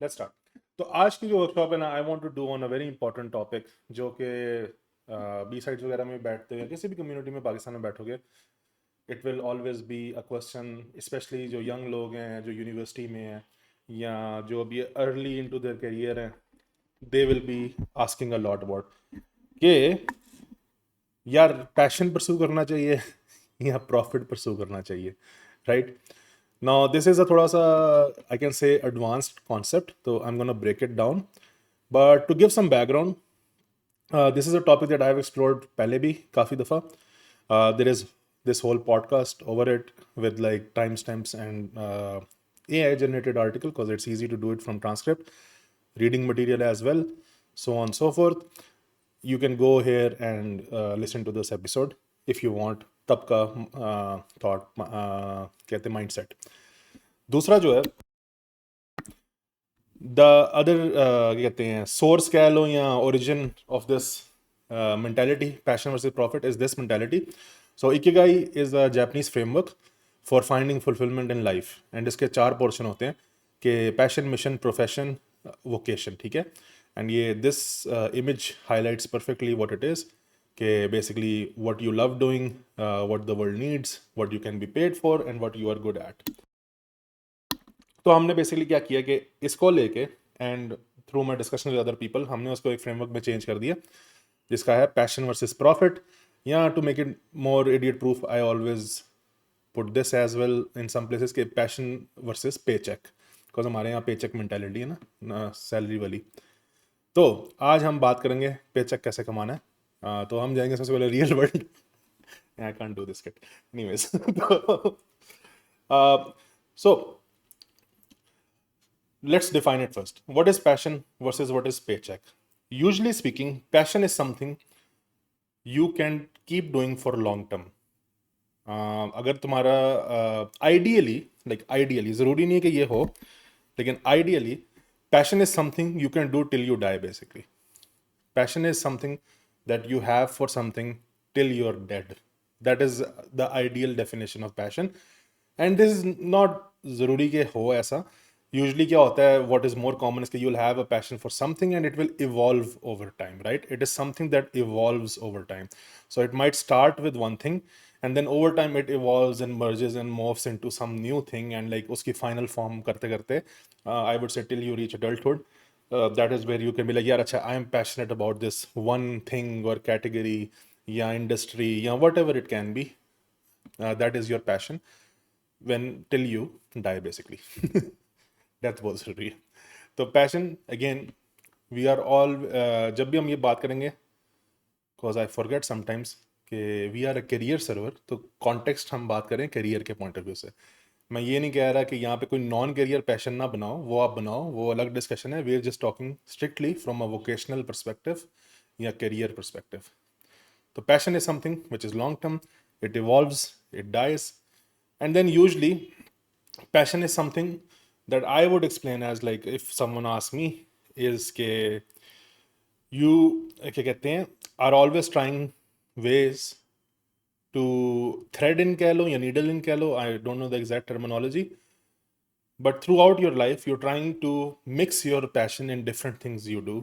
Let's start. तो आज की जो वर्कशॉप है ना, I want to do on a very important topic, जो कि बी साइड्स वगैरह में बैठते हैं, किसी भी कम्युनिटी में पाकिस्तान में बैठोगे, it will always be a question, specially जो यंग लोग हैं, जो यूनिवर्सिटी में हैं या जो अभी अर्ली इनटू देयर करियर हैं, they will be asking a lot about कि यार पैशन परस्यू करना चाहिए या प्रॉफिट परस्यू करना चाहिए, right? Now this is a थोड़ा सा, I can say, advanced concept, तो I am gonna break it down. But to give some background, this is a topic that I have explored पहले भी काफ़ी दफ़ा. There is this whole podcast over it with like timestamps and AI generated article because it's easy to do it from transcript, reading material as well, so on and so forth. You can go here and listen to this episode if you want. तब का thought कहते mindset. दूसरा जो है, the other क्या कहते हैं, source कह लो या origin of this mentality, passion versus profit, is this mentality. So ikigai is a Japanese framework for finding fulfillment in life, and इसके चार पोर्शन होते हैं कि पैशन, मिशन, प्रोफेशन, वोकेशन, ठीक है? एंड ये this image highlights perfectly what it is, कि basically what you love doing, what the world needs, what you can be paid for and what you are good at. तो हमने basically क्या किया कि इसको लेके and through my discussion with other people, हमने उसको एक फ्रेमवर्क में चेंज कर दिया जिसका है पैशन वर्सेस प्रॉफिट, या to make it more idiot proof, I always put this as well in some places के passion versus paycheck, because हमारे यहाँ पे चेक मेंटेलिटी है ना, सैलरी वाली. तो आज हम बात करेंगे पे चेक कैसे कमाना है. तो हम जाएंगे सबसे पहले real world. I can't do this kit anyways. So let's define it first. What is passion versus what is paycheck? Usually speaking, passion is something you can keep doing for long term. अगर तुम्हारा ideally ज़रूरी नहीं है कि ये हो, लेकिन ideally passion is something you can do till you die. Basically passion is something that you have for something till you're dead. That is the ideal definition of passion. And this is not ज़रूरी के हो ऐसा. Usually क्या होता है, what is more common is that you'll have a passion for something and it will evolve over time, right? It is something that evolves over time. So it might start with one thing and then over time it evolves and merges and morphs into some new thing, and like उसकी final form करते करते I would say till you reach adulthood, that is where you can be like, यार अच्छा, I am passionate about this one thing or category या industry या whatever it can be. That is your passion when till you die basically. Death बहुत ज़रूरी है. तो passion again, we are all, जब भी हम ये बात करेंगे, बिकॉज आई फॉरगेट समटाइम्स कि we are a career server, तो कॉन्टेक्स्ट हम बात करें करियर के पॉइंट ऑफ व्यू से. मैं ये नहीं कह रहा कि यहाँ पे कोई नॉन करियर पैशन ना बनाओ, वो आप बनाओ, वो अलग डिस्कशन है. We are just talking strictly from a vocational perspective या करियर परस्पेक्टिव. तो passion is something which is long term, it evolves, it dies, and then usually passion is something that I would explain as like, if someone asks me, is के you क्या कहते हैं, are always trying ways to thread in कह लो या needle in कह लो, I don't know the exact terminology, but throughout your life you're trying to mix your passion in different things you do,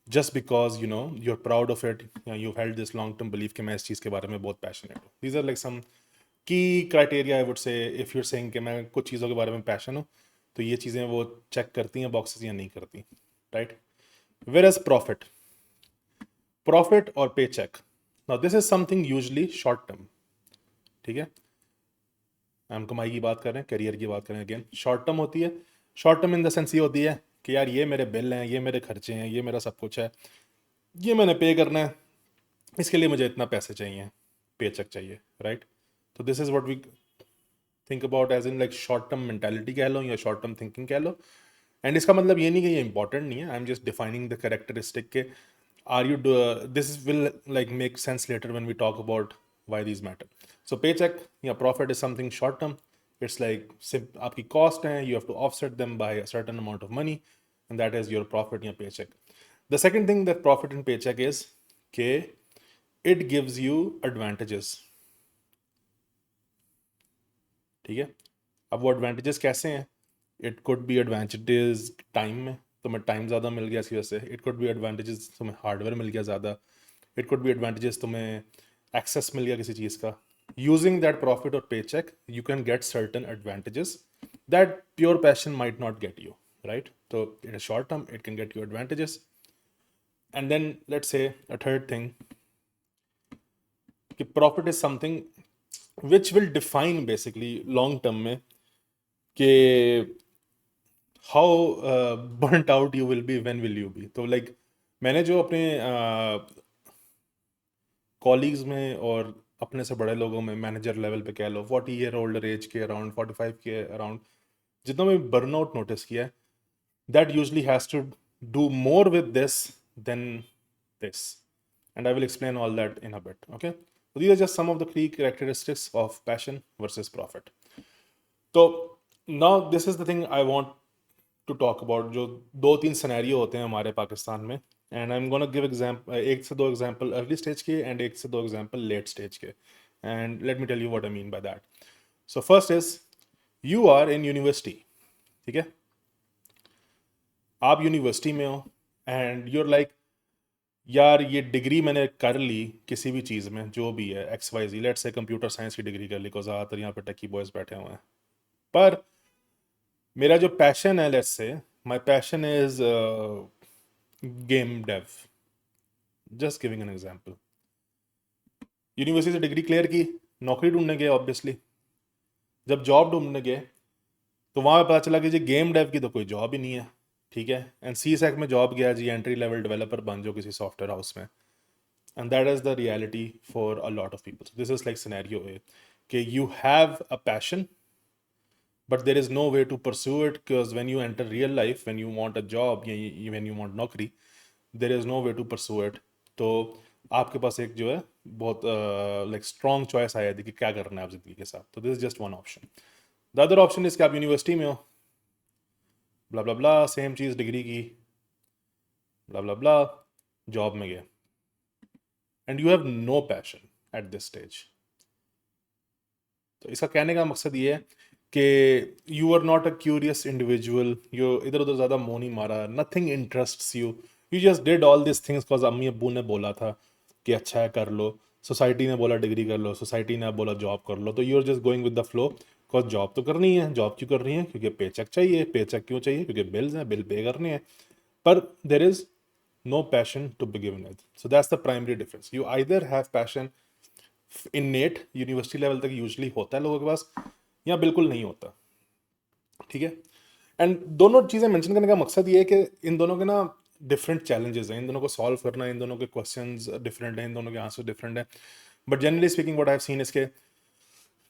just because you know you're proud of it, you've held this long term belief कि मैं इस चीज़ के बारे में बहुत passionate हूँ. These are like some key criteria I would say if you're saying कि मैं कुछ चीज़ों के बारे में पैशन हूँ, तो ये चीज़ें वो चेक करती हैं बॉक्सेस या नहीं करती, राइट? Whereas प्रॉफिट और पे check, now this is something usually short term, ठीक है? हम कमाई की बात कर रहे हैं, करियर की बात करें, अगेन शॉर्ट टर्म होती है. Short term in the sense ये होती है कि यार ये मेरे बिल हैं, ये मेरे खर्चे हैं, ये मेरा सब कुछ है, ये मैंने पे करना है, इसके लिए मुझे इतना पैसे चाहिए, पे चेक चाहिए, राइट? तो this is what we think about as in like short term mentality कह लो या शॉर्ट टर्म थिंकिंग कह लो. एंड इसका मतलब ये नहीं कि ये इंपॉर्टेंट नहीं है, I am just defining the characteristic के are you do this will like make sense later when we talk about why these matter. So paycheck या profit is something short term. It's like आपकी cost है, you have to offset them by a certain amount of money, and that is your profit या paycheck. The second thing that profit and paycheck is कि it gives you advantages, ठीक है? अब वो advantages कैसे हैं? It could be advantages time में, तुम्हें टाइम ज़्यादा मिल गया इसी वजह से। इट कुड बी एडवांटेजेस तुम्हें हार्डवेयर मिल गया ज़्यादा। इट कुड बी एडवांटेजेस तुम्हें एक्सेस मिल गया किसी चीज़ का। यूजिंग दैट प्रॉफिट और पे check you can get certain advantages that pure passion might not get you, right? तो in a short term it can get you advantages. And then let's say a third thing कि profit is something which will define basically long term में कि how burnt out you will be, when will you be. तो like मैंने जो अपने colleagues में और अपने से बड़े लोगों में, मैनेजर लेवल पे कह लो, 40 ईयर ओल्डर एज के अराउंड, 45 के अराउंड, जितना मैं बर्नआउट नोटिस किया है, that usually has to do more with this than this, and I will explain all that in a bit. Okay, so these are just some of the key characteristics of passion versus profit. So now this is the thing I want to talk about, जो दो तीन scenario होते हैं हमारे पाकिस्तान में, and I am gonna give example, एक से दो एग्जाम्पल अर्ली स्टेज के एंड एक से दो एग्जाम्पल लेट स्टेज के, and let me tell you what I mean by that. So first is you are in university, ठीक है? आप यूनिवर्सिटी में हो एंड यूर लाइक, यार ये डिग्री मैंने कर ली किसी भी चीज़ में, जो भी है X Y Z, let's say computer science की डिग्री कर ली, को ज़्यादातर यहाँ पे टेकी बॉयज़ बैठे हुए हैं, पर मेरा जो पैशन है, let's say my passion is game dev, just giving an example. University से डिग्री क्लियर की, नौकरी ढूंढने गए ऑब्वियसली। जब जॉब ढूंढने गए तो वहाँ पे पता चला कि जी गेम डेव की तो कोई जॉब ही नहीं है, ठीक है? एंड सी सेक में जॉब गया जी, एंट्री लेवल डेवलपर बन जाओ किसी सॉफ्टवेयर हाउस में। And that is the reality for a lot of people. So this is like scenario A, okay, you have a passion but there is no way to pursue it, because when you enter real life, when you want a job, when you want नौकरी, there is no way to pursue it. तो आपके पास एक जो है बहुत like strong choice आया थी कि क्या करना है आप जिंदगी के साथ। तो this is just one option. The other option is कि आप यूनिवर्सिटी में हो, ब्ला ब्ला ब्ला, सेम चीज़ डिग्री की, ब्ला ब्ला ब्ला, जॉब में गए, and you have no passion at this stage. तो इसका कहने का मकसद ये है कि you are not a curious individual, you इधर उधर ज़्यादा मोह नहीं मारा, nothing interests you, you just did all this things because अम्मी अब्बू ने बोला था कि अच्छा है कर लो, सोसाइटी ने बोला डिग्री कर लो, सोसाइटी ने बोला जॉब कर लो, तो you are just going with the flow, because job तो करनी है। जॉब क्यों कर रही है? क्योंकि पे चेक चाहिए। पे चेक क्यों चाहिए? क्योंकि बिल्स हैं, बिल पे करने हैं। पर there is no passion to begin with. So that's the primary difference. You either have passion innate, university level तक यूजली होता है लोगों के पास, या बिल्कुल नहीं होता, ठीक है? एंड दोनों चीज़ें मेंशन करने का मकसद ये है कि इन दोनों के ना डिफरेंट चैलेंजेस हैं, इन दोनों को सॉल्व करना, इन दोनों के क्वेश्चंस डिफरेंट हैं, इन दोनों के आंसर डिफरेंट हैं। But generally speaking what I have scene इसके,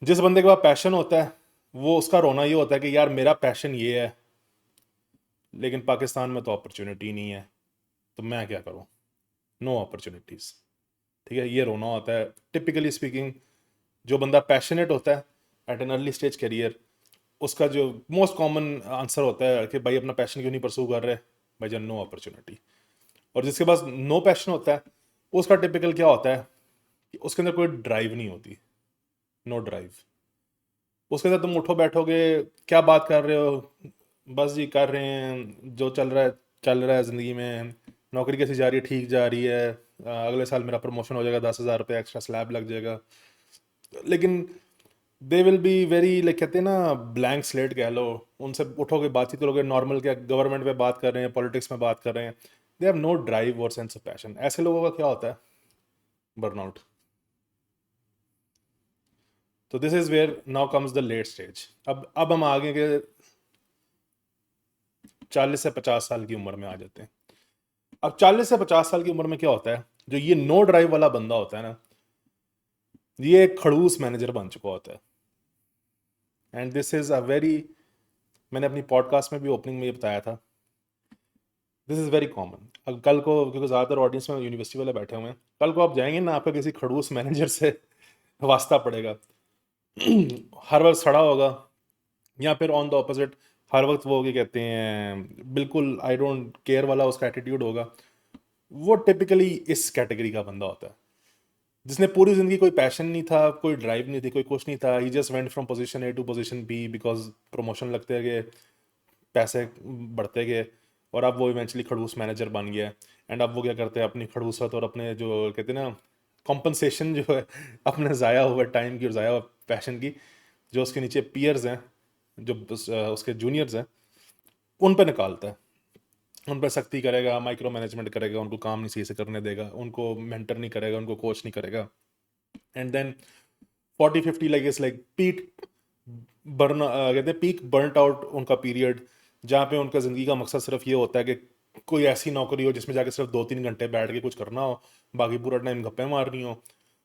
जिस बंदे के पास पैशन होता है वो उसका रोना ये होता है कि यार मेरा पैशन ये है लेकिन पाकिस्तान में तो अपॉर्चुनिटी नहीं है, तो मैं क्या करूँ? नो अपॉर्चुनिटीज़, ठीक है? ये रोना होता है टिपिकली स्पीकिंग। जो बंदा पैशनेट होता है at an early stage career, उसका जो मोस्ट कॉमन आंसर होता है कि भाई अपना पैशन क्यों नहीं परसू कर रहे? भाई जन नो अपॉर्चुनिटी। और जिसके पास नो पैशन होता है उसका टिपिकल क्या होता है कि उसके अंदर कोई ड्राइव नहीं होती, नो ड्राइव। उसके साथ तुम उठो बैठोगे, क्या बात कर रहे हो? बस जी कर रहे हैं, जो चल रहा है ज़िंदगी में, नौकरी कैसी जा रही है? ठीक जा रही है, अगले साल मेरा प्रमोशन हो जाएगा, 10,000 रुपये एक्स्ट्रा स्लैब लग जाएगा। लेकिन they will be very like, कहते हैं ना ब्लैंक स्लेट कह लो, उनसे उठोगे बातचीत करोगे नॉर्मल, क्या गवर्नमेंट पे बात कर रहे हैं, पॉलिटिक्स में बात कर रहे हैं, दे हैव नो ड्राइव और सेंस ऑफ पैशन। ऐसे लोगों का क्या होता है? बर्नआउट। तो this is where now comes the late stage. अब हम आगे के 40 से 50 साल की उम्र में आ जाते हैं। अब 40 से 50 साल की उम्र में क्या होता है, जो ये नो ड्राइव वाला बंदा होता है ना, ये एक खड़ूस मैनेजर बन चुका होता है। And this is a very, मैंने अपनी पॉडकास्ट में भी ओपनिंग में ये बताया था, दिस इज़ वेरी कॉमन। अब कल को, क्योंकि ज़्यादातर ऑडियंस में यूनिवर्सिटी वाले बैठे हुए हैं, कल को आप जाएंगे ना, आपका किसी खड़ूस मैनेजर से वास्ता पड़ेगा, हर वक्त सड़ा होगा, या फिर ऑन द ऑपोजिट हर वक्त वो क्या कहते हैं, बिल्कुल आई डोंट केयर वाला उसका एटीट्यूड होगा। वो टिपिकली इस कैटेगरी का बंदा होता है, जिसने पूरी ज़िंदगी कोई पैशन नहीं था, कोई ड्राइव नहीं थी, कोई कुछ नहीं था, he just went from position A to position B because promotion लगते गए, पैसे बढ़ते गए और अब वो इवेंचुअली खड़ूस मैनेजर बन गया। एंड अब वो क्या करते हैं, अपनी खड़ूसत और अपने जो कहते हैं ना कॉम्पनसेशन जो है अपने ज़ाया हुआ टाइम की और ज़ाया हुआ पैशन की, जो उसके नीचे पीयर्स हैं, जो उसके जूनियर्स हैं, उन पर निकालता है, उन पर सख्ती करेगा, माइक्रो मैनेजमेंट करेगा, उनको काम नहीं सही से करने देगा, उनको मेंटर नहीं करेगा, उनको कोच नहीं करेगा। And then 40-50 like is like peak burn, कहते हैं पीक बर्नट आउट उनका पीरियड, जहाँ पे उनका ज़िंदगी का मकसद सिर्फ ये होता है कि कोई ऐसी नौकरी हो जिसमें जाके सिर्फ 2-3 घंटे बैठ के कुछ करना हो, बाकी पूरा टाइम गप्पे मारनी हो।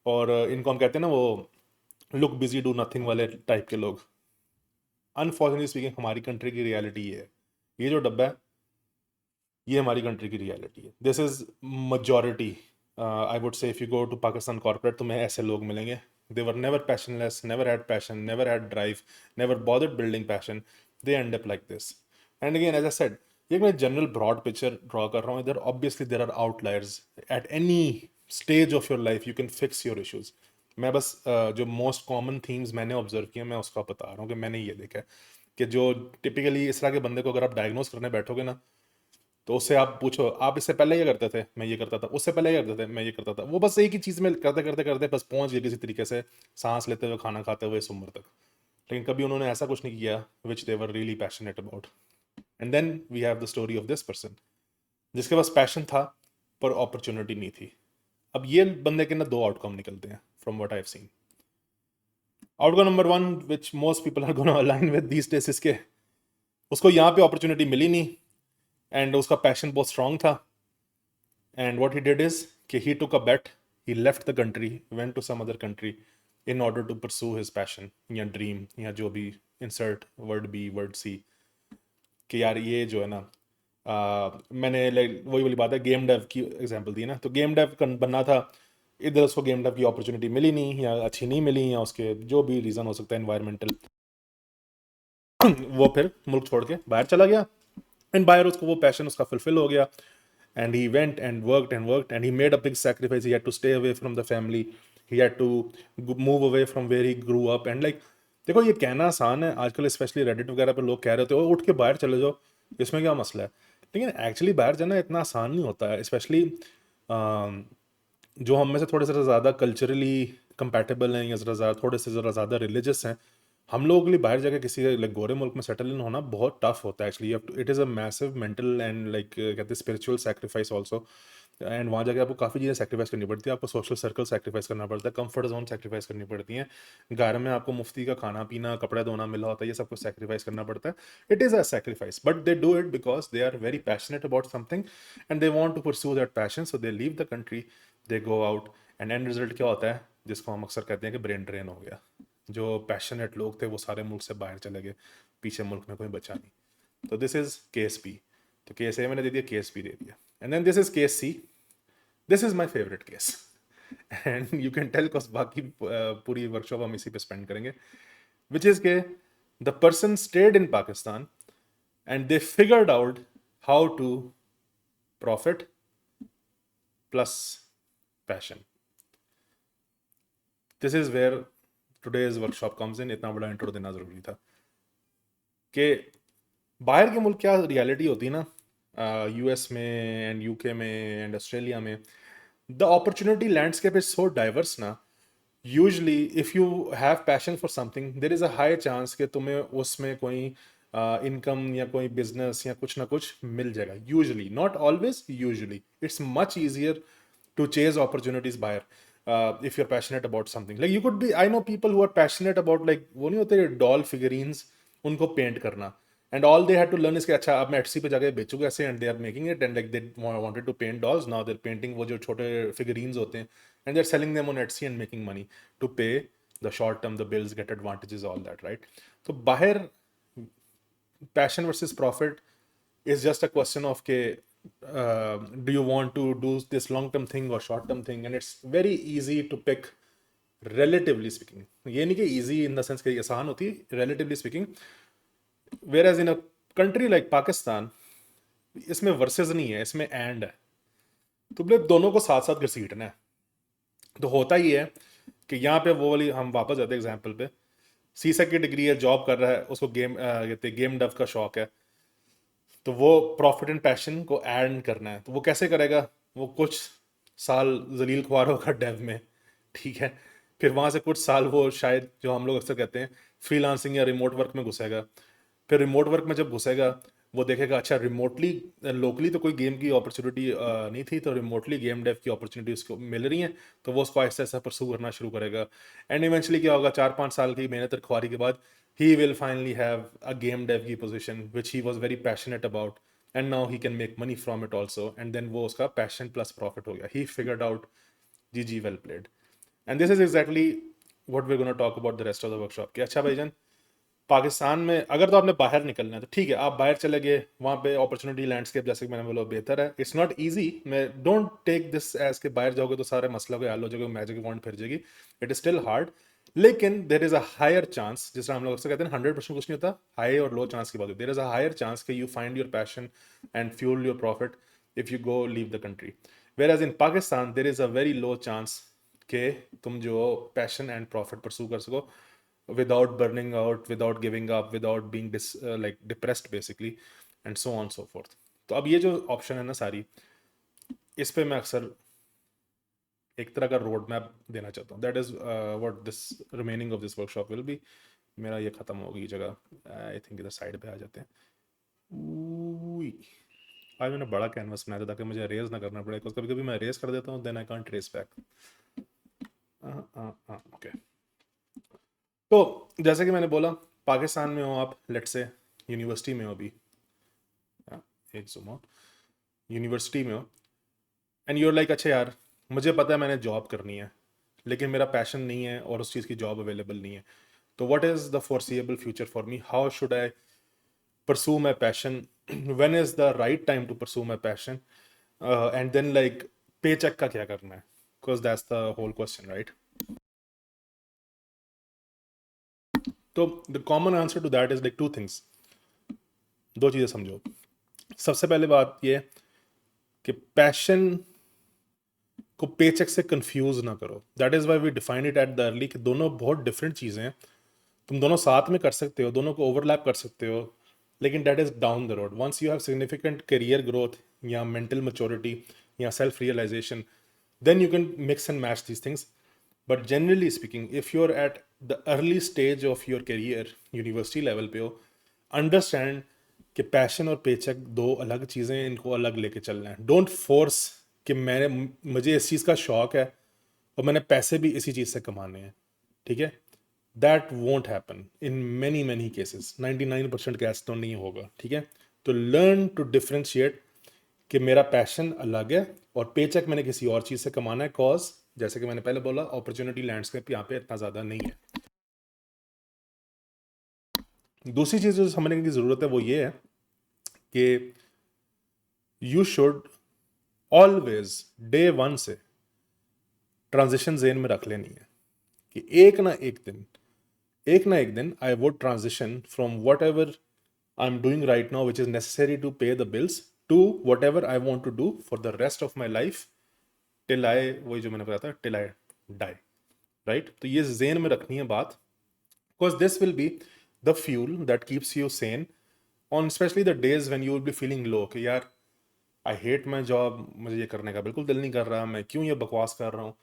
और इनको हम कहते हैं ना वो लुक बिजी डू नथिंग वाले टाइप के लोग। अनफॉर्चुनेटली स्पीकिंग हमारी कंट्री की रियलिटी ये है, ये जो डब्बा है ये हमारी कंट्री की रियलिटी है। This is majority। I would say if you go to Pakistan corporate तुम्हें ऐसे लोग मिलेंगे, they were never passionless, never had passion, never had drive, never bothered building passion, they end up like this. And again as I said, ये मैं general broad picture draw कर रहा हूँ इधर। Obviously there are outliers at any stage of your life, you can fix your issues. मैं बस जो most common themes मैंने ऑब्जर्व किए मैं उसका बता रहा हूँ कि मैंने ये देखा है कि जो टिपिकली इस तरह के बंदे को अगर आप डायग्नोस करने बैठोगे ना, तो उससे आप पूछो आप इससे पहले ये करते थे, मैं ये करता था, उससे पहले ये करते थे, मैं ये करता था, वो बस एक ही चीज़ में करते करते करते बस पहुंच गए किसी तरीके से सांस लेते हुए खाना खाते हुए इस उम्र तक। लेकिन कभी उन्होंने ऐसा कुछ नहीं किया which they were really passionate about. And then we have the story of this person जिसके पास पैशन था पर अपॉर्चुनिटी नहीं थी। अब ये बंदे के ना दो आउटकम निकलते हैं from what I have seen. Outcome number one which most people are gonna align with these days is के उसको यहाँ पे अपॉर्चुनिटी मिली नहीं एंड उसका पैशन बहुत स्ट्रांग था। And what he did is he took a bet. He left the country, went to some other country in order to pursue his passion या dream या जो भी insert word B word C कि यार ये जो है ना मैंने लाइक वही वाली बात है, गेम डेव की एग्जांपल दी ना, तो गेम डेव बनना था, इधर उसको गेम डेव की अपॉर्चुनिटी मिली नहीं या अच्छी नहीं मिली या उसके जो भी रीज़न हो सकता है एनवायरमेंटल, वो फिर मुल्क छोड़ के बाहर चला गया। एंड बाहर उसको वो पैशन उसका फुलफिल हो गया and he went and worked and he made a big sacrifice. He had to stay away from the family, he had to move away from where he grew up and like देखो ये कहना आसान है आजकल, specially Reddit वगैरह पे लोग कह रहे होते हो उठ के बाहर चले जाओ, इसमें क्या मसला है, लेकिन एक्चुअली बाहर जाना इतना आसान नहीं होता है। स्पेशली जो हम में से थोड़े से ज़्यादा कल्चरली कंपैटिबल हैं या थोड़े से ज़रा ज़्यादा रिलीजियस हैं, हम लोगों के लिए बाहर जाकर किसी लाइक गोरे मुल्क में सेटल इन होना बहुत टफ होता है actually. It is a massive mental and like कहते हैं स्पिरिचुअल सेक्रीफाइस ऑल्सो। एंड वहाँ जाके आपको काफ़ी चीज़ें सेक्रीफाइस करनी पड़ती है, आपको सोशल सर्कल सेक्रीफाइस करना पड़ता है, कंफर्ट जोन सेक्रीफाइस करनी पड़ती है, घर में आपको मुफ्ती का खाना पीना कपड़े धोना मिला होता है, ये सब कुछ सेक्रीफाइस करना पड़ता है। It is a sacrifice but they do it because they are very passionate about something and they want to pursue that passion, so they leave the country, they go out and end result क्या होता है जिसको हम अक्सर कहते हैं कि brain drain हो गया। जो पैशनेट लोग थे वो सारे मुल्क से बाहर चले गए, पीछे मुल्क में कोई बचा नहीं। तो दिस इज केस बी। तो केस ए मैंने दे दिया, केस बी दे दिया, and then this is case C. This is my favourite case and you can tell because बाकी पूरी वर्कशॉप हम इसी पे स्पेंड करेंगे, विच इज के the person stayed in Pakistan and they figured out how to profit plus passion. This is where today's workshop comes in. इतना बड़ा intro देना ज़रूरी था कि बाहर के मुल्क क्या रियलिटी होती है ना, यूएस में एंड यूके में एंड ऑस्ट्रेलिया में, the opportunity landscape is so diverse ना। Usually if you have passion for something there is a high chance कि तुम्हें उसमें कोई इनकम या कोई बिजनेस या कुछ ना कुछ मिल जाएगा। Usually, not always, usually it's much easier to chase opportunities buyer if you're passionate about something. Like you could be, I know people who are passionate about like वो नहीं होते डॉल फिगरीन्स, उनको paint करना, and all they had to learn is कि अच्छा अब मैं Etsy पे जाके बेचूंगा ऐसे, and they are making it and like they wanted to paint dolls, now they're painting वो जो छोटे figurines होते हैं and they're selling them on Etsy and making money to pay the short term, the bills, get advantages, all that, right? तो बाहर passion versus profit is just a question of के do you want to do this long term thing or short term thing, and it's very easy to pick, relatively speaking। ये नहीं कि easy in the sense कि आसान होती है, relatively speaking, whereas in a country like Pakistan इसमें versus नहीं है, इसमें एंड है। तो बोले दोनों को साथ साथ घसीटना है। तो होता ही है कि यहाँ पे वो वाली, हम वापस जाते हैं एग्जाम्पल पे, सीसेक की डिग्री है, जॉब कर रहा है, उसको गेम कहते हैं गेम डेव का शौक है, तो वो प्रॉफिट एंड पैशन को ऐड करना है, तो वो कैसे करेगा? वो कुछ साल जलील ख्वार होगा डेव में, ठीक है, फिर वहाँ से कुछ साल वो शायद जो हम लोग अक्सर कहते हैं फ्रीलांसिंग या रिमोट वर्क में घुसेगा। फिर रिमोट वर्क में जब घुसेगा वो देखेगा अच्छा रिमोटली, लोकली तो कोई गेम की अपॉर्चुनिटी नहीं थी, तो रिमोटली गेम डेव की अपॉर्चुनिटी उसको मिल रही हैं, तो वो उसको ऐसा ऐसा परसू करना शुरू करेगा। एंड इवेंचुअली क्या होगा, 4-5 साल की मेहनत और ख्वारी के बाद he will finally have a game dev की position which he was very passionate about, and now he can make money from it also, and then वो उसका passion plus profit हो गया, he figured out, GG, well played. And this is exactly what we're going to talk about the rest of the workshop कि अच्छा भाईजान, पाकिस्तान में अगर तो आपने बाहर निकलना है तो ठीक है, आप बाहर चले गए, वहाँ पे अपॉर्चुनिटी लैंडस्केप जैसे कि मैंने बोला बेहतर है, इट्स नॉट ईजी, मैं डोंट टेक दिस एज के बाहर जाओगे तो सारे मसलों के हल हो जाएगा, मैजिक वॉन्ड फिर जाएगी, इट इज स्टिल हार्ड, लेकिन there is a higher chance, जिस तरह हम लोग अक्सर कहते हैं 100% कुछ नहीं होता, हाई और लो चांस की बात होती है, there is a higher chance कि you find your passion and fuel your profit if you go leave the country, whereas in Pakistan there is a very low chance कि तुम जो पैशन एंड प्रॉफिट परसू कर सको without burning out, without giving up, without being like depressed basically, and so on so forth. तो अब ये जो option है ना सारी, इस पे मैं अक्सर एक तरह का रोड मैप देना चाहता हूँ, that is what this remaining of this workshop will be. मेरा ये खत्म हो गई जगह, आई थिंक इधर साइड पे आ जाते हैं। आज मैंने बड़ा कैनवस बनाया था ताकि मुझे रेज ना करना पड़े, कभी कभी मैं रेज कर देता हूँ, then I can't trace back. Okay, तो जैसे कि मैंने बोला, पाकिस्तान में हो आप, लेट्स से यूनिवर्सिटी में हो अभी, एक जूम आउट, यूनिवर्सिटी में हो, एंड यूर लाइक अच्छा यार मुझे पता है मैंने जॉब करनी है, लेकिन मेरा पैशन नहीं है और उस चीज़ की जॉब अवेलेबल नहीं है, तो what is the foreseeable future for me, how should I pursue my passion, when is the right time to pursue my passion, and then like paycheck का क्या करना है, because that's the whole question, right? तो the common answer to that is like two things, दो चीज़ें समझो। सबसे पहले बात ये कि पैशन को पेचेक से कंफ्यूज ना करो, that is why we define it at the early कि दोनों बहुत डिफरेंट चीज़ें हैं, तुम दोनों साथ में कर सकते हो, दोनों को ओवरलैप कर सकते हो, लेकिन that is down the road, once you have significant career growth या मेंटल मेच्योरिटी या self realisation, then you can mix and match these things. But generally speaking, if you're at the early stage of your career, university level पे हो, understand कि passion और paycheque दो अलग चीज़ें हैं, इनको अलग लेके चलना है। डोंट फोर्स कि मुझे इस चीज़ का शौक है और मैंने पैसे भी इसी चीज़ से कमाने हैं, ठीक है, that won't happen in many cases, 99% case तो नहीं होगा, ठीक है। तो लर्न टू डिफ्रेंशिएट कि मेरा पैशन अलग है और पेचेक मैंने किसी और चीज़ से कमाना है, कॉज जैसे कि मैंने पहले बोला अपॉर्चुनिटी लैंडस्केप यहाँ पे इतना ज़्यादा नहीं है। दूसरी चीज़ जो समझने की ज़रूरत है वो ये है कि you should always day one से ट्रांजिशन जेन में रख लेनी है कि एक ना एक दिन I would transition from whatever I am doing right now which is necessary to pay the bills to whatever I want to do for the rest of my life till I, वही जो मैंने बताया था, till I die, right. तो ये जेन में रखनी है बात, because this will be the fuel that keeps you Sen on specially the days when you will be feeling low कि यार आई हेट माई जॉब, मुझे ये करने का बिल्कुल दिल नहीं कर रहा, मैं क्यों ये बकवास कर रहा हूँ।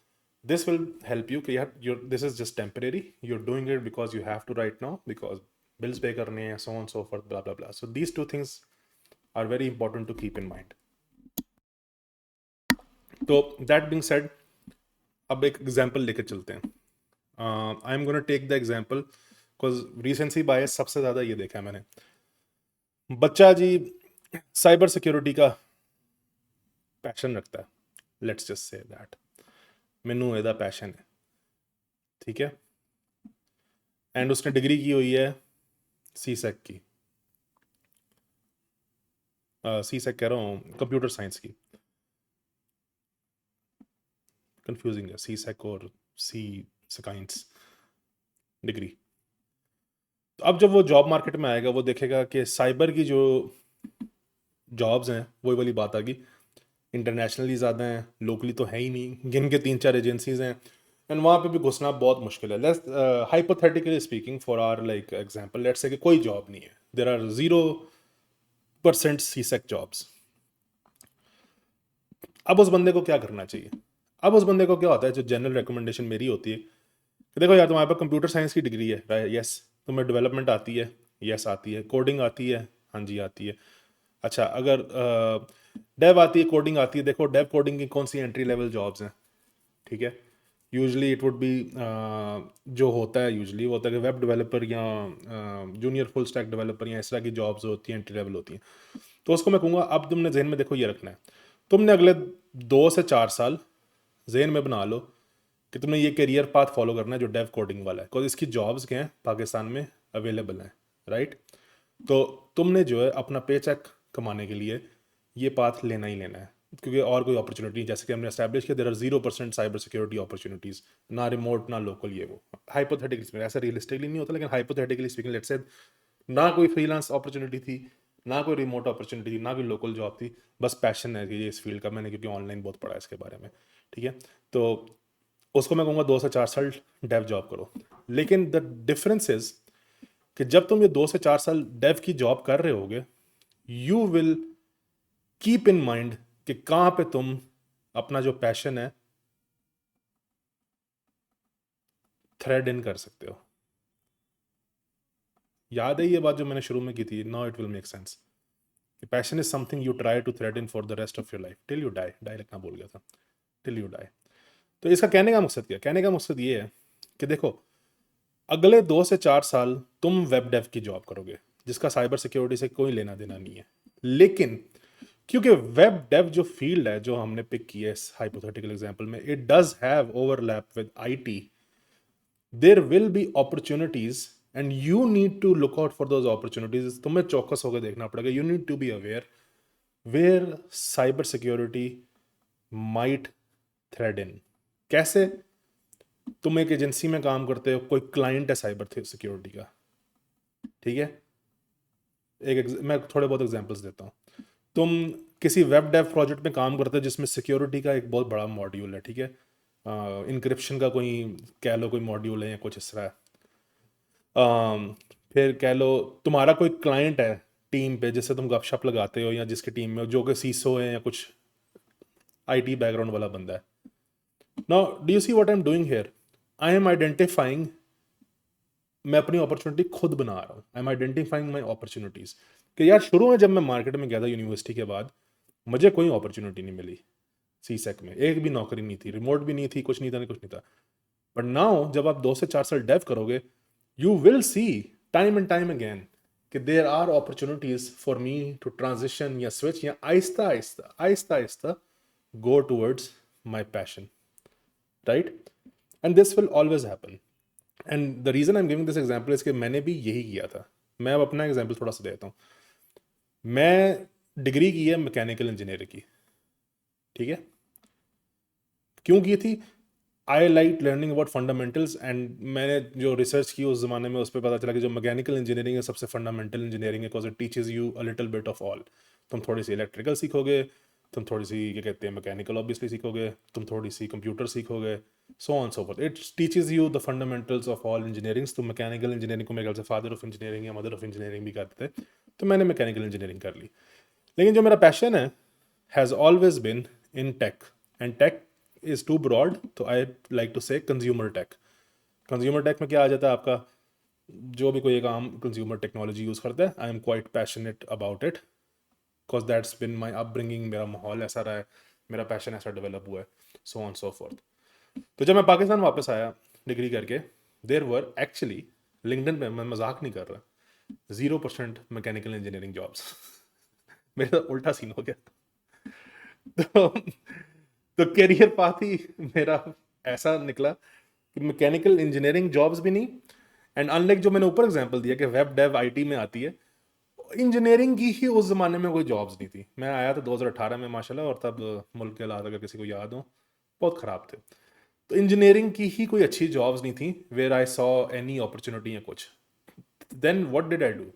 दिस विल हेल्प यू कि यार this is just temporary, you are doing it because you have to right now, because bills pay करने हैं, so on so forth, blah blah blah. So these two things are very important to keep in mind. तो that being said, अब एक example लेकर चलते हैं। I am gonna take the example because recency bias सबसे ज़्यादा ये देखा है मैंने। बच्चा जी साइबर सिक्योरिटी का पैशन रखता है, लेट्स जस्ट से दैट मैनू एदा पैशन है, ठीक है, एंड उसने डिग्री की हुई है सीसेक की, सीसेक कह रहा हूँ कंप्यूटर साइंस की, कंफ्यूजिंग है सीसेक और सी साइंस डिग्री। तो अब जब वो जॉब मार्केट में आएगा वो देखेगा कि साइबर की जो जॉब्स हैं वही वाली बात आ गई, इंटरनेशनली ज़्यादा हैं, लोकली तो है ही नहीं, गिन के 3-4 एजेंसीज हैं, एंड वहाँ पे भी घुसना बहुत मुश्किल है। Let's hypothetically speaking for our like example, let's say कि कोई जॉब नहीं है, there are zero percent C sec jobs. अब उस बंदे को क्या करना चाहिए? अब उस बंदे को क्या होता है, जो जनरल रिकमेंडेशन मेरी होती है कि देखो यार, तुम्हारे पास कंप्यूटर साइंस की डिग्री है, राइट? यस। तुम्हें डेवलपमेंट आती है? यस आती है। कोडिंग आती है? हाँ जी आती है। अच्छा, अगर डेव आती है, कोडिंग आती है, देखो डेव कोडिंग की कौन सी एंट्री लेवल जॉब्स हैं, ठीक है? यूजली इट वुड बी, जो होता है यूजली वो होता है कि वेब डेवलपर या जूनियर फुल स्टैक डेवलपर या इस तरह की जॉब्स होती हैं, एंट्री लेवल होती हैं। तो उसको मैं कहूँगा, अब तुमने जहन में देखो ये रखना है, तुमने अगले 2 से 4 साल जहन में बना लो कि तुमने ये करियर पाथ फॉलो करना है जो डेव कोडिंग वाला है, बिकॉज इसकी जॉब्स क्या हैं पाकिस्तान में अवेलेबल हैं, राइट? तो तुमने जो है अपना पे चेक कमाने के लिए ये पाथ लेना ही लेना है, क्योंकि और कोई अपॉर्चुनिटी, जैसे कि हमने एस्टैब्लिश किया, there are 0% cyber security opportunities, ना रिमोट ना लोकल, ये वो हाइपोथेटिकली स्पीकिंग, ऐसा रियलिस्टिकली नहीं होता, लेकिन हाइपोथेटिकली स्पीकिंग लेट्स से ना कोई फ्रीलांस अपॉर्चुनिटी थी, ना कोई रिमोट अपॉर्चुनिटी थी, ना कोई लोकल जॉब थी, बस पैशन है कि ये इस फील्ड का, मैंने क्योंकि ऑनलाइन बहुत पढ़ा है इसके बारे में, ठीक है? तो उसको मैं कहूँगा 2 से 4 साल डेव जॉब करो। लेकिन द डिफरेंस इज कि जब तुम ये 2 से 4 साल डेव की जॉब कर रहे होगे, you will keep in mind कि कहाँ पे तुम अपना जो पैशन है थ्रेड इन कर सकते हो। याद है ये बात जो मैंने शुरू में की थी? Now it will make sense. Passion is something you try to thread in for the rest of your life till you die. Die लिखना भूल गया था, टिल यू डाई। तो इसका कहने का मकसद क्या? कहने का मकसद ये है कि देखो, अगले 2 से 4 साल तुम वेब डेव की जॉब करोगे जिसका साइबर सिक्योरिटी से कोई लेना देना नहीं है, लेकिन क्योंकि वेब डेव जो फील्ड है जो हमने पिक की है इस हाइपोथेटिकल एग्जांपल में, it does have overlap with IT, there will be opportunities and you need to look out for those opportunities. तुम्हें चौकस होकर देखना पड़ेगा, you need to be aware where cyber security might thread in. कैसे? तुम एक agency में काम करते हो, कोई क्लाइंट है साइबर सिक्योरिटी का, ठीक है? मैं थोड़े बहुत एग्जांपल्स देता हूँ। तुम किसी वेब डेव प्रोजेक्ट में काम करते हो जिसमें सिक्योरिटी का एक बहुत बड़ा मॉड्यूल है, ठीक है? इंक्रिप्शन का कोई कह लो कोई मॉड्यूल है या कुछ इस तरह है। फिर कह लो तुम्हारा कोई क्लाइंट है टीम पे जिससे तुम गपशप लगाते हो, या जिसकी टीम में जो कि सीसो है या कुछ आईटी बैकग्राउंड वाला बंदा है। Now do you see what I am doing here? I am identifying, मैं अपनी अपॉर्चुनिटी खुद बना रहा हूँ। I am identifying my opportunities कि यार शुरू में जब मैं मार्केट में गया था यूनिवर्सिटी के बाद, मुझे कोई अपॉर्चुनिटी नहीं मिली सी सेक में, एक भी नौकरी नहीं थी, रिमोट भी नहीं थी, कुछ नहीं था, कुछ नहीं था। बट नाउ जब आप 2 से 4 साल डेव करोगे, you will see time and time again कि there are opportunities for me to transition या स्विच या आहिस्ता आहिस्ता आहिस्ता आहिस्ता go towards my passion, right? And this will always happen. And the reason I am giving this example is कि मैंने भी यही किया था। मैं अब अपना एग्जाम्पल थोड़ा सा देता हूँ। मैं डिग्री की है मैकेनिकल इंजीनियरिंग की, ठीक है? क्यों की थी? I like learning about fundamentals, and मैंने जो रिसर्च की उस ज़माने में उस पर पता चला कि जो मैकेनिकल इंजीनियरिंग है सबसे फंडामेंटल इंजीनियरिंग है, because it teaches you a little bit of all. तुम थोड़ी सी इलेक्ट्रिकल सीखोगे, तुम थोड़ी सी क्या कहते हैं मैकेनिकल ऑब्वियसली सीखोगे, तुम थोड़ी सी कंप्यूटर सीखोगे, सो on so fourth. It teaches you the fundamentals of all engineering. तो मैकेनिकल इंजीनियरिंग को मेरे ख्याल से फादर ऑफ इंजीनियरिंग या मदर ऑफ इंजीनियरिंग भी कहते थे। तो मैंने मैकेनिकल इंजीनियरिंग कर ली, लेकिन जो मेरा पैशन है has always been in tech, and tech is too broad, तो I like to say consumer tech. Consumer tech में क्या आ जाता है आपका, जो भी कोई एक आम कंज्यूमर टेक्नोलॉजी यूज़ करता है, I am quite passionate about it, because that's bin my upbringing. मेरा माहौल ऐसा रहा है, मेरा पैशन ऐसा डेवलप हुआ है, सो ऑन सो फोर्थ। तो जब मैं पाकिस्तान वापस आया डिग्री करके, देर वर एक्चुअली, लिंक्डइन पे मैं मजाक नहीं कर रहा, 0% मैकेनिकल इंजीनियरिंग जॉब्स। मेरे साथ उल्टा सीन हो गया। तो करियर पाथ ही मेरा ऐसा निकला कि मैकेनिकल इंजीनियरिंग जॉब्स भी नहीं, एंड अनलाइक जो मैंने ऊपर एग्जांपल दिया कि वेब डेव आईटी में आती है, इंजीनियरिंग की ही उस ज़माने में कोई जॉब्स नहीं थी। मैं आया था 2018 में माशाल्लाह, और तब मुल्क के हालात अगर किसी को याद हो बहुत ख़राब थे। तो इंजीनियरिंग की ही कोई अच्छी जॉब्स नहीं थी where I saw any opportunity या कुछ। Then what did I do?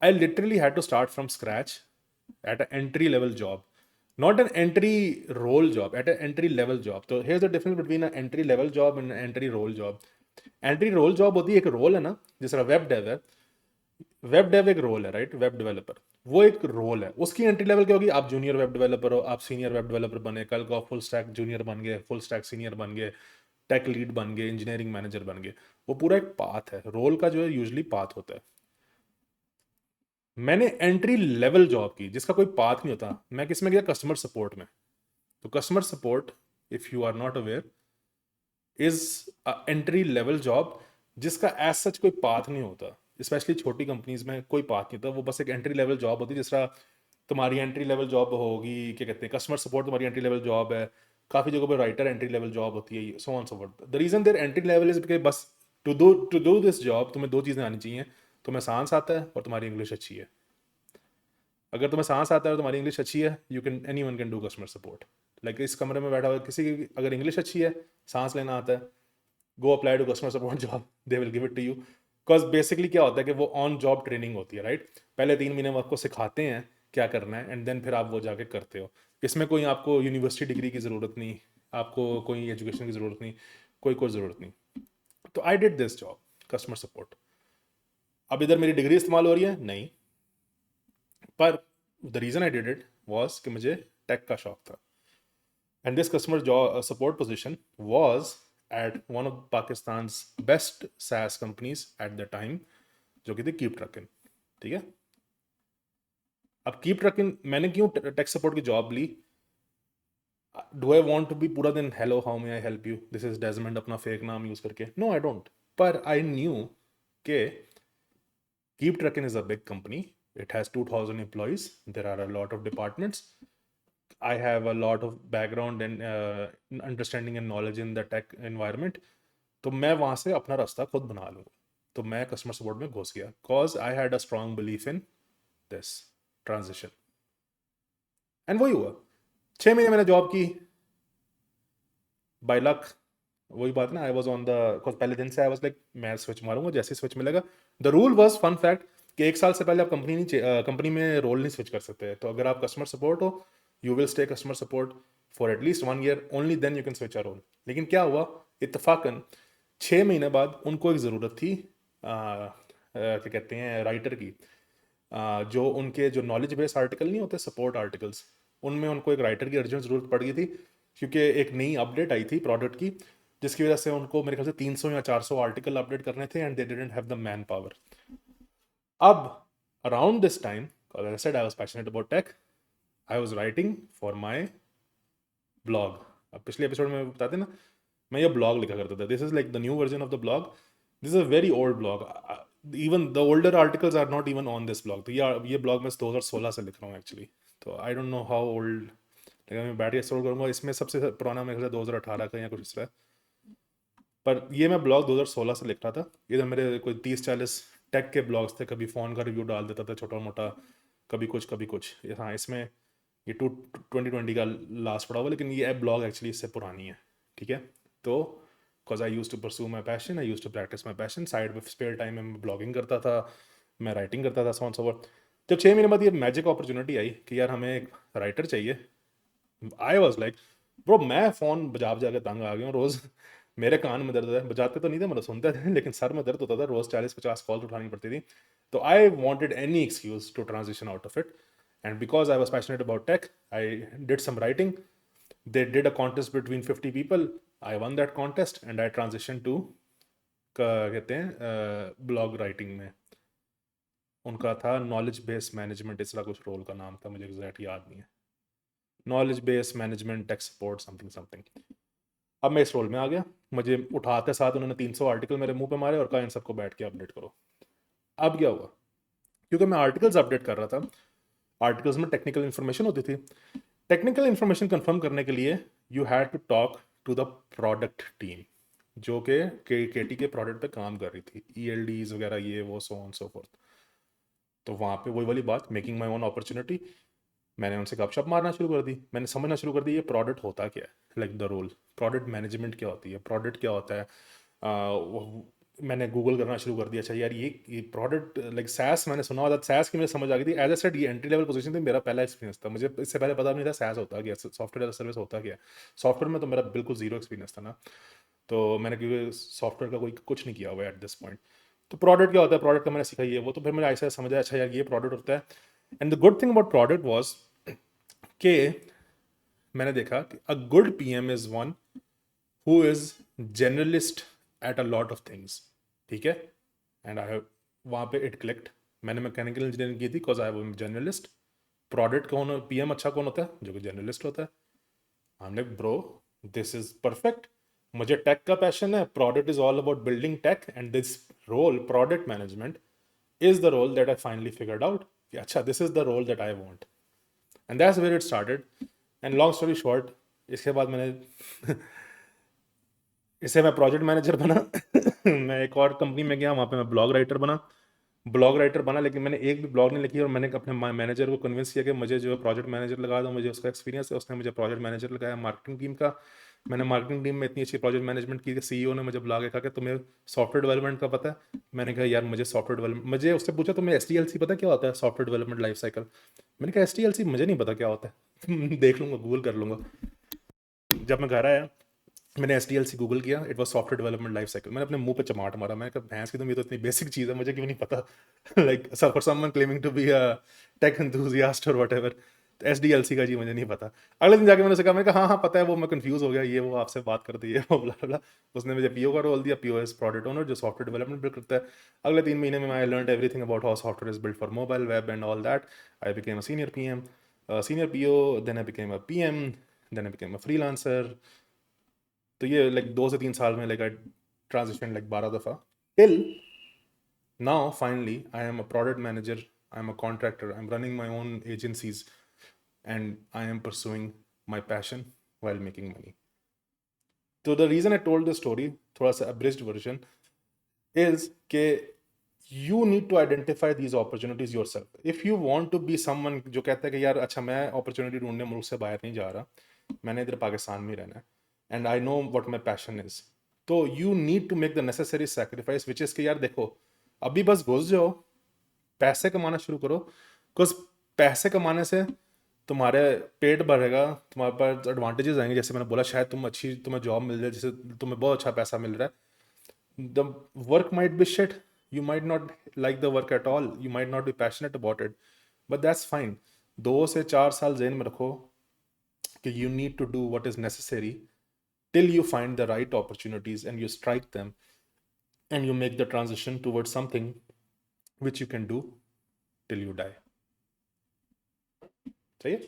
I literally had to start from scratch at an entry level job, not an entry role job, at an entry level job. So here's the difference between an entry level job and an entry role job. Entry role job होती है, एक role है ना, जिस तरह web dev है, web dev एक role है, राइट? वेब डेवलपर वो एक रोल है, उसकी एंट्री लेवल क्या होगी? आप जूनियर वेब डेवलपर हो, आप सीनियर वेब डेवलपर बने, कल को आप फुल स्टैक जूनियर बन गए, फुल स्टैक सीनियर बन गए, टेक लीड बन गए, इंजीनियरिंग मैनेजर बन गए। वो पूरा एक पाथ है, रोल का जो है यूजली पाथ होता है। मैंने एंट्री लेवल जॉब की जिसका कोई पाथ नहीं होता, मैं किस में गया? कस्टमर सपोर्ट में। तो customer support, if you are not aware, is entry level job जिसका एज सच कोई पाथ नहीं होता। स्पेशली छोटी कंपनीज में कोई पाथ नहीं होता, वो बस एक एंट्री लेवल जॉब होती है। जिस तरह तुम्हारी एंट्री लेवल जॉब होगी, क्या कहते हैं, कस्टमर सपोर्ट तुम्हारी एंट्री लेवल जॉब है, काफ़ी जगहों पर राइटर एंट्री लेवल जॉब होती है, so on so forth. The reason they're entry level is because बस टू डू दिस जॉब तुम्हें दो चीज़ें आनी चाहिए, तुम्हें सांस आता है और तुम्हारी इंग्लिश अच्छी है। अगर तुम्हें सांस आता है और तुम्हारी इंग्लिश अच्छी है, you can, any one can do customer support. Like इस कमरे में बैठा हुआ किसी की अगर इंग्लिश अच्छी है, सांस लेना आता है, go apply to customer support job, they will give it to you. Because basically क्या होता है कि वो ऑन जॉब ट्रेनिंग होती है, राइट? पहले 3 महीने वो आपको सिखाते हैं क्या करना है, एंड देन फिर आप वो जाके करते हो। इसमें कोई आपको यूनिवर्सिटी डिग्री की ज़रूरत नहीं, आपको कोई एजुकेशन की ज़रूरत नहीं, कोई ज़रूरत नहीं। तो I did this job, customer support. अब इधर मेरी डिग्री इस्तेमाल हो रही है नहीं, पर the reason I did it was कि मुझे टेक का शौक था। And this customer job support position was at one of Pakistan's best SaaS companies at the time, जो कि थी कीप ट्रकिन। ठीक है, अब कीप ट्रकिन मैंने क्यों टेक सपोर्ट की जॉब ली? Do I want to be पूरा दिन hello how may I help you, this is Desmond अपना फेक नाम यूज करके? No I don't. पर आई न्यू के Keep Truckin is a big company, it has 2000 employees, there are a lot of departments, I have a lot of background and understanding and knowledge in the tech environment, तो मैं वहाँ से अपना रास्ता खुद बना लूँगा। तो मैं कस्टमर सपोर्ट में घुस गया, cause I had a strong belief in this transition. And वही हुआ, 6 महीने मैंने जॉब की, बाय लक। वही बात ना, आई वॉज ऑन द, पहले दिन से आई वॉज लाइक मैं स्विच मारूंगा जैसे स्विच मिलेगा। The rule was, fun fact, कि 1 साल से पहले आप कंपनी में रोल नहीं स्विच कर सकते। तो अगर आप कस्टमर सपोर्ट हो, you will stay customer support for at least 1 year, only then you can switch a role. लेकिन क्या हुआ, इतफाकन 6 महीने बाद उनको एक ज़रूरत थी क्या कहते हैं, राइटर की। जो उनके जो नॉलेज बेस आर्टिकल नहीं होते, सपोर्ट आर्टिकल्स, उनमें उनको एक राइटर की अर्जेंट ज़रूरत पड़ गई थी, क्योंकि एक नई अपडेट आई थी प्रोडक्ट की, जिसकी वजह से उनको मेरे ख्याल से 300 या 400 आर्टिकल अपडेट करने थे, and they didn't have the manpower. अब around this time, I said I was passionate about tech, I was writing for my blog. अब पिछले एपिसोड में बताते ना, मैं ये ब्लॉग लिखा करता था, this is like the new version of the blog, this is a very old blog, even the older articles are not even on this blog. तो ये ब्लॉग मैं 2016 से लिख रहा हूँ एक्चुअली। तो I don't know how old, लेकिन मैं बैठ के एक्सप्लोर करूँगा। इसमें सबसे पुराना मेरे ख्याल से 2018 का या कुछ इस तरह। पर ये मैं ब्लॉग 2016 से लिख रहा था। इधर मेरे कोई 30-40 टेक के ब्लॉग्स थे, कभी फ़ोन का रिव्यू डाल देता था छोटा मोटा, कभी कुछ। हाँ, इसमें ये 2020 का लास्ट पड़ा हुआ, लेकिन ये ब्लॉग एक्चुअली इससे पुरानी है। ठीक है, तो because I use to pursue my passion, I use to practice my passion, side में स्पेयर टाइम में मैं ब्लॉगिंग करता था, मैं राइटिंग करता था, सो ऑन सो फोर्थ। जब 6 महीने बाद ये मैजिक अपॉर्चुनिटी आई कि यार हमें एक राइटर चाहिए, आई वॉज लाइक ब्रो, मैं फ़ोन बजा के तंग आ गया हूँ रोज़। मेरे कान में दर्द है, बजाते तो नहीं थे, मतलब सुनते थे, लेकिन सर में दर्द होता था, रोज़ 40-50 कॉल उठानी पड़ती थी। तो I wanted any excuse to transition out of it, and because I was passionate about tech, I did some writing. They did a contest between 50 people, I won that contest, and I transition to, कहते हैं, blog writing में। उनका था knowledge base management, इस तरह कुछ role का नाम था, मुझे एग्जैक्ट याद नहीं है, knowledge base management tech support something something. अब मैं इस रोल में आ गया, मुझे उठाते साथ उन्होंने 300 आर्टिकल मेरे मुंह पे मारे और कहा इन सबको बैठ के अपडेट करो। अब क्या हुआ, क्योंकि मैं आर्टिकल्स अपडेट कर रहा था, आर्टिकल्स में टेक्निकल इन्फॉर्मेशन होती थी। टेक्निकल इन्फॉर्मेशन कंफर्म करने के लिए you had to talk to the product team, जो कि केटी के प्रोडक्ट पे काम कर रही थी, ELDs वगैरह, ये वो, सो ऑन सो फोर्थ। तो वहाँ पे वही वाली बात, मेकिंग माई ओन अपॉर्चुनिटी, मैंने उनसे गपशप मारना शुरू कर दी, मैंने समझना शुरू कर दी ये प्रोडक्ट होता क्या है, like the role, product management क्या होती है, प्रोडक्ट क्या होता है। मैंने गूगल करना शुरू कर दिया, अच्छा यार ये प्रोडक्ट लाइक सैस मैंने सुना हुआ था, सैस की मुझे समझ आ गई थी। एज ए सेड ये एंट्री लेवल पोजीशन थी, मेरा पहला एक्सपीरियंस था, मुझे इससे पहले पता भी नहीं था सैस होता क्या, सॉफ्टवेयर एज सर्विस होता क्या। सॉफ्टवेयर में तो मेरा बिल्कुल जीरो एक्सपीरियंस था ना, तो मैंने क्योंकि सॉफ्टवेयर का कोई कुछ नहीं किया हुआ एट दिस पॉइंट। तो प्रोडक्ट क्या होता है, प्रोडक्ट का मैंने सीखा ये वो, तो फिर मैंने ऐसा समझा अच्छा यार ये प्रोडक्ट होता है। And the good thing about product was कि मैंने देखा कि a good PM is one who is generalist at a lot of things, ठीक है। एंड आई हैव वहाँ पे इट क्लिक्ड। मैंने मैकेनिकल इंजीनियरिंग की थी because I was journalist. Product कौन पीएम अच्छा कौन होता है, जो कि जर्नलिस्ट होता है। हमने ब्रो दिस इज परफेक्ट। मुझे टेक का पैशन है, product is all about building tech and this role product management is the role that I finally figured out कि अच्छा this is the role that I want. And that's where it started. And long story short, इसके बाद मैंने इससे मैं project manager बना मैं एक और कंपनी में गया, वहाँ पे मैं ब्लॉग राइटर बना, लेकिन मैंने एक भी ब्लॉग नहीं लिखी। और मैंने अपने मैनेजर को कन्विंस किया कि मुझे जो है प्रोजेक्ट मैनेजर लगा दो, मुझे उसका एक्सपीरियंस है। उसने मुझे प्रोजेक्ट मैनेजर लगाया मार्केटिंग टीम का। मैंने मार्केटिंग टीम में इतनी अच्छी प्रोजेक्ट मैनेजमेंट की कि सीईओ ने मुझे बुला के कहा कि तुम्हें सॉफ्टवेयर डेवलपमेंट का पता है। मैंने कहा यार मुझे सॉफ्टवेयर डेवलपमेंट, मुझे उससे पूछा तुम्हें एसडीएलसी पता क्या होता है, सॉफ्टवेयर डेवलपमेंट लाइफ साइकिल। मैंने कहा एसडीएलसी मुझे नहीं पता क्या होता है देख लूंगा, गूगल कर लूंगा। जब मैं घर आया मैंने S T L C Google किया, it was software development life cycle. मैंने अपने मुंह पे चमाट मारा, मैंने कहा भैंस की तुम, ये तो इतनी बेसिक चीज़ है, मुझे क्यों नहीं पता like for someone claiming to be a tech enthusiast और whatever. S D L C का जी मुझे नहीं पता। अगले दिन जाके मैंने उसे कहा, मैंने कहा हाँ हाँ पता है वो, मैं कंफ्यूज हो गया ये वो, आपसे बात कर दी है वो ब्ला ब्ला। उसने मुझे पीओ का रोल दिया, पीओ इज प्रोडक्ट ओनर जो सॉफ्टवेयर डेवलपमेंट बिल्ड करता है। अगले 3 महीने में I learn everything about how software is build for mobile web and all that. I became a senior P M, senior PO, then I became a P M, then I became a freelancer. तो ये like 2 से 3 साल में like I transition like 12 दफ़ा till now finally I am a product manager, I am a contractor, I am running my own agencies and I am pursuing my passion while making money. So the reason I told this story, थोड़ा सा abridged version, is कि you need to identify these opportunities yourself. If you want to be someone जो कहता है कि यार अच्छा मैं opportunity ढूंढने मुल्क से बाहर नहीं जा रहा, मैंने इधर पाकिस्तान में रहना है and I know what my passion is, तो you need to make the necessary sacrifice which is कि यार देखो अभी बस घुस जाओ, पैसे कमाना शुरू करो, बिकॉज पैसे कमाने से तुम्हारे पेट भरेगा, तुम्हारे पास एडवांटेजेस आएंगे। जैसे मैंने बोला शायद तुम्हें जॉब मिल जाए जैसे तुम्हें बहुत अच्छा पैसा मिल रहा है, the work might be shit, you might not like the work at all, you might not be passionate about it, but that's fine। 2 से 4 साल जेन में रखो कि you need to do what is necessary till you find the right opportunities and you strike them and you make the transition towards something which you can do till you die। सही है।